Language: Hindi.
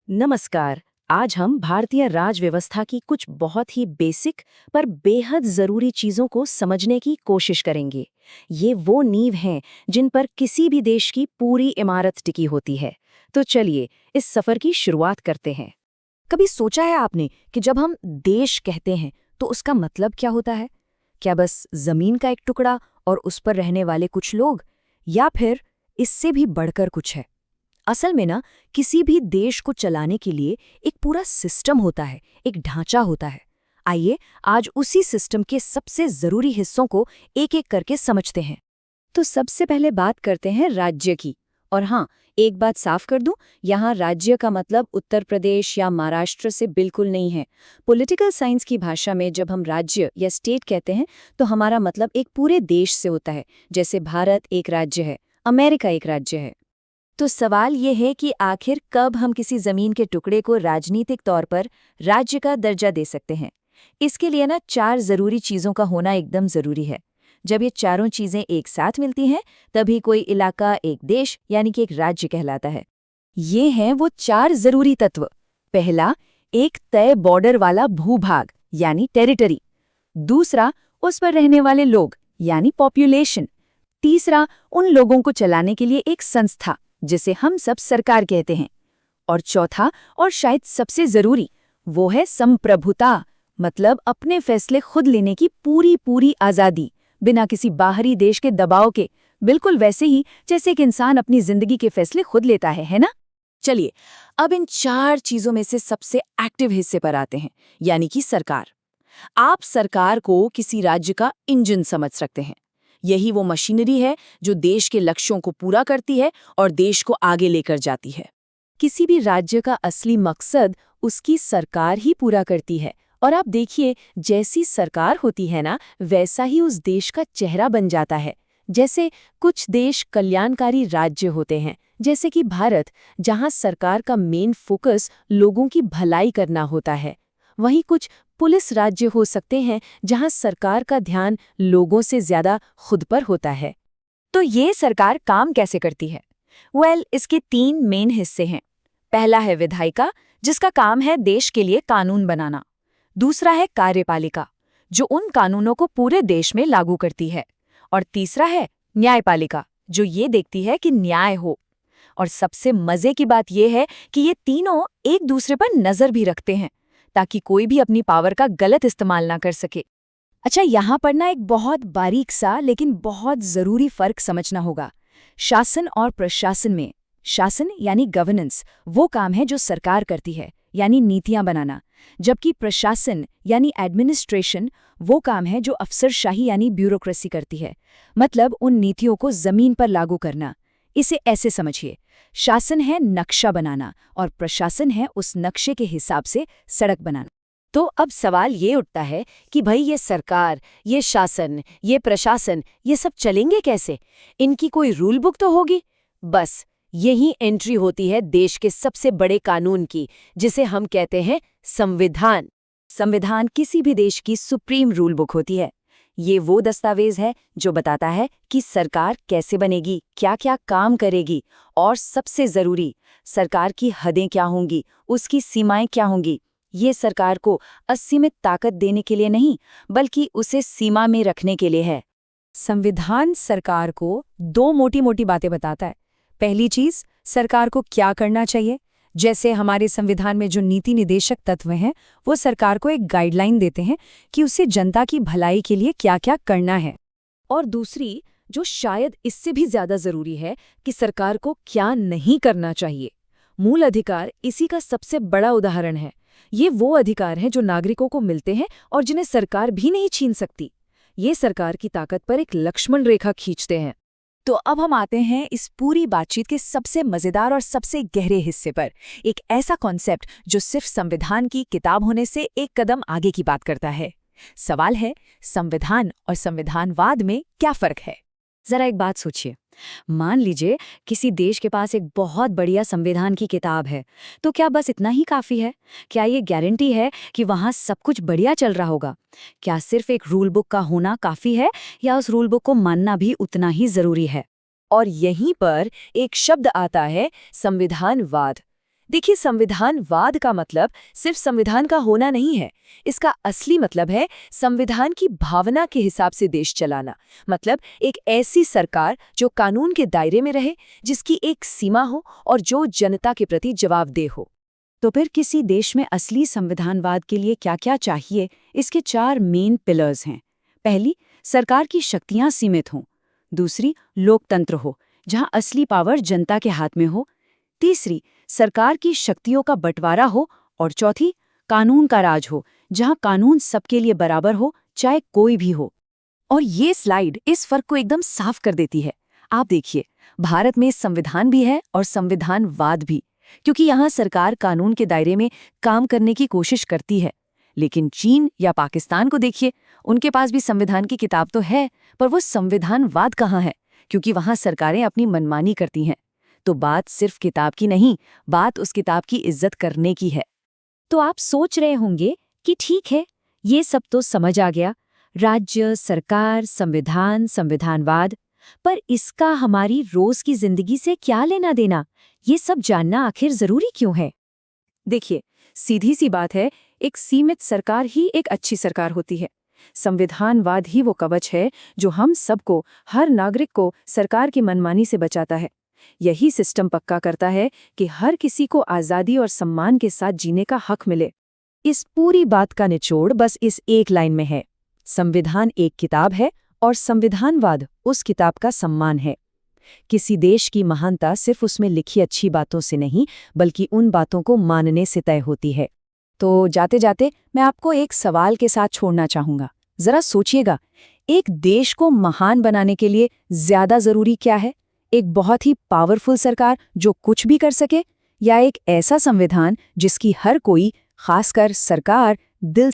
नमस्कार। आज हम भारतीय राज व्यवस्था की कुछ बहुत ही बेसिक पर बेहद जरूरी चीजों को समझने की कोशिश करेंगे। ये वो नींव हैं जिन पर किसी भी देश की पूरी इमारत टिकी होती है। तो चलिए इस सफर की शुरुआत करते हैं। कभी सोचा है आपने कि जब हम देश कहते हैं तो उसका मतलब क्या होता है? क्या बस जमीन का एक टुकड़ा और उस पर रहने वाले कुछ लोग, या फिर इससे भी बढ़कर कुछ है? असल में ना, किसी भी देश को चलाने के लिए एक पूरा सिस्टम होता है, एक ढांचा होता है। आइए आज उसी सिस्टम के सबसे जरूरी हिस्सों को एक एक करके समझते हैं। तो सबसे पहले बात करते हैं राज्य की। और हाँ, एक बात साफ कर दूं, यहाँ राज्य का मतलब उत्तर प्रदेश या महाराष्ट्र से बिल्कुल नहीं है। पॉलिटिकल साइंस की भाषा में जब हम राज्य या स्टेट कहते हैं तो हमारा मतलब एक पूरे देश से होता है। जैसे भारत एक राज्य है, अमेरिका एक राज्य है। तो सवाल ये है कि आखिर कब हम किसी जमीन के टुकड़े को राजनीतिक तौर पर राज्य का दर्जा दे सकते हैं? इसके लिए ना 4 जरूरी चीजों का होना एकदम जरूरी है। जब ये चारों चीजें एक साथ मिलती हैं, तभी कोई इलाका एक देश यानी कि एक राज्य कहलाता है। ये हैं वो 4 जरूरी तत्व। पहला, एक तय बॉर्डर वाला भूभाग यानी टेरिटरी। दूसरा, उस पर रहने वाले लोग यानी पॉपुलेशन। तीसरा, उन लोगों को चलाने के लिए एक संस्था जिसे हम सब सरकार कहते हैं। और चौथा और शायद सबसे जरूरी, वो है संप्रभुता, मतलब अपने फैसले खुद लेने की पूरी पूरी आजादी, बिना किसी बाहरी देश के दबाव के। बिल्कुल वैसे ही जैसे एक इंसान अपनी जिंदगी के फैसले खुद लेता है ना? चलिए अब इन 4 चीजों में से सबसे एक्टिव हिस्से पर आते हैं, यानी कि सरकार। आप सरकार को किसी राज्य का इंजन समझ सकते हैं। यही वो मशीनरी है जो देश के लक्ष्यों को पूरा करती है और देश को आगे लेकर जाती है। किसी भी राज्य का असली मकसद उसकी सरकार ही पूरा करती है। और आप देखिए, जैसी सरकार होती है ना, वैसा ही उस देश का चेहरा बन जाता है। जैसे कुछ देश कल्याणकारी राज्य होते हैं, जैसे कि भारत, जहां सरकार का मेन फोकस लोगों की भलाई करना होता है। वहीं कुछ पुलिस राज्य हो सकते हैं जहां सरकार का ध्यान लोगों से ज्यादा खुद पर होता है। तो ये सरकार काम कैसे करती है? इसके 3 मेन हिस्से हैं। पहला है विधायिका, जिसका काम है देश के लिए कानून बनाना। दूसरा है कार्यपालिका, जो उन कानूनों को पूरे देश में लागू करती है। और तीसरा है न्यायपालिका, जो ये देखती है कि न्याय हो। और सबसे मजे की बात यह है कि ये तीनों एक दूसरे पर नजर भी रखते हैं, ताकि कोई भी अपनी पावर का गलत इस्तेमाल ना कर सके। अच्छा, यहाँ पर ना एक बहुत बारीक सा लेकिन बहुत जरूरी फर्क समझना होगा। शासन और प्रशासन में शासन यानी गवर्नेंस वो काम है जो सरकार करती है, यानी नीतियां बनाना। जबकि प्रशासन यानी एडमिनिस्ट्रेशन वो काम है जो अफसरशाही यानी ब्यूरोक्रेसी करती है, मतलब उन नीतियों को जमीन पर लागू करना। इसे ऐसे समझिए, शासन है नक्शा बनाना और प्रशासन है उस नक्शे के हिसाब से सड़क बनाना। तो अब सवाल ये उठता है कि भाई ये सरकार, ये शासन, ये प्रशासन, ये सब चलेंगे कैसे? इनकी कोई रूल बुक तो होगी। बस यही एंट्री होती है देश के सबसे बड़े कानून की, जिसे हम कहते हैं संविधान। संविधान किसी भी देश की सुप्रीम रूल बुक होती है। ये वो दस्तावेज है जो बताता है कि सरकार कैसे बनेगी, क्या-क्या काम करेगी, और सबसे जरूरी, सरकार की हदें क्या होंगी, उसकी सीमाएं क्या होंगी। ये सरकार को असीमित ताकत देने के लिए नहीं, बल्कि उसे सीमा में रखने के लिए है। संविधान सरकार को 2 मोटी-मोटी बातें बताता है। पहली चीज, सरकार को क्या करना चाहिए। जैसे हमारे संविधान में जो नीति निदेशक तत्व हैं, वो सरकार को एक गाइडलाइन देते हैं कि उसे जनता की भलाई के लिए क्या-क्या करना है। और दूसरी, जो शायद इससे भी ज्यादा जरूरी है, कि सरकार को क्या नहीं करना चाहिए। मूल अधिकार इसी का सबसे बड़ा उदाहरण है। ये वो अधिकार हैं जो नागरिकों को मिलते हैं और जिन्हें सरकार भी नहीं छीन सकती। ये सरकार की ताकत पर एक लक्ष्मण रेखा खींचते हैं। तो अब हम आते हैं इस पूरी बातचीत के सबसे मजेदार और सबसे गहरे हिस्से पर, एक ऐसा कॉन्सेप्ट जो सिर्फ संविधान की किताब होने से एक कदम आगे की बात करता है। सवाल है, संविधान और संविधानवाद में क्या फर्क है? जरा एक बात सोचिए। मान लीजिए किसी देश के पास एक बहुत बढ़िया संविधान की किताब है, तो क्या बस इतना ही काफी है? क्या ये गारंटी है कि वहां सब कुछ बढ़िया चल रहा होगा? क्या सिर्फ एक रूल बुक का होना काफी है, या उस रूल बुक को मानना भी उतना ही जरूरी है? और यहीं पर एक शब्द आता है, संविधानवाद। देखिए, संविधानवाद का मतलब सिर्फ संविधान का होना नहीं है। इसका असली मतलब है संविधान की भावना के हिसाब से देश चलाना। मतलब एक ऐसी सरकार जो कानून के दायरे में रहे, जिसकी एक सीमा हो और जो जनता के प्रति जवाबदेह हो। तो फिर किसी देश में असली संविधानवाद के लिए क्या-क्या चाहिए, इसके 4 मेन पिलर्स हैं। पहली, सरकार की शक्तियां सीमित हों। दूसरी, लोकतंत्र हो, जहां असली पावर जनता के हाथ में हो। तीसरी, सरकार की शक्तियों का बंटवारा हो। और चौथी, कानून का राज हो, जहां कानून सबके लिए बराबर हो, चाहे कोई भी हो। और ये स्लाइड इस फर्क को एकदम साफ कर देती है। आप देखिए, भारत में संविधान भी है और संविधानवाद भी, क्योंकि यहाँ सरकार कानून के दायरे में काम करने की कोशिश करती है। लेकिन चीन या पाकिस्तान को देखिए, उनके पास भी संविधान की किताब तो है, पर वो संविधानवाद कहाँ है, क्योंकि वहाँ सरकारें अपनी मनमानी करती हैं। तो बात सिर्फ किताब की नहीं, बात उस किताब की इज्जत करने की है। तो आप सोच रहे होंगे कि ठीक है, ये सब तो समझ आ गया, राज्य, सरकार, संविधान, संविधानवाद, पर इसका हमारी रोज की जिंदगी से क्या लेना देना? ये सब जानना आखिर जरूरी क्यों है? देखिए, सीधी सी बात है, एक सीमित सरकार ही एक अच्छी सरकार होती है। संविधानवाद ही वो कवच है जो हम सबको, हर नागरिक को सरकार की मनमानी से बचाता है। यही सिस्टम पक्का करता है कि हर किसी को आज़ादी और सम्मान के साथ जीने का हक मिले। इस पूरी बात का निचोड़ बस इस एक लाइन में है। संविधान एक किताब है और संविधानवाद उस किताब का सम्मान है। किसी देश की महानता सिर्फ उसमें लिखी अच्छी बातों से नहीं, बल्कि उन बातों को मानने से तय होती है। तो जाते जाते मैं आपको एक सवाल के साथ छोड़ना चाहूंगा। जरा सोचिएगा, एक देश को महान बनाने के लिए ज्यादा जरूरी क्या है? एक बहुत ही पावरफुल सरकार जो कुछ भी कर सके, या एक ऐसा संविधान जिसकी हर कोई, खासकर सरकार, दिल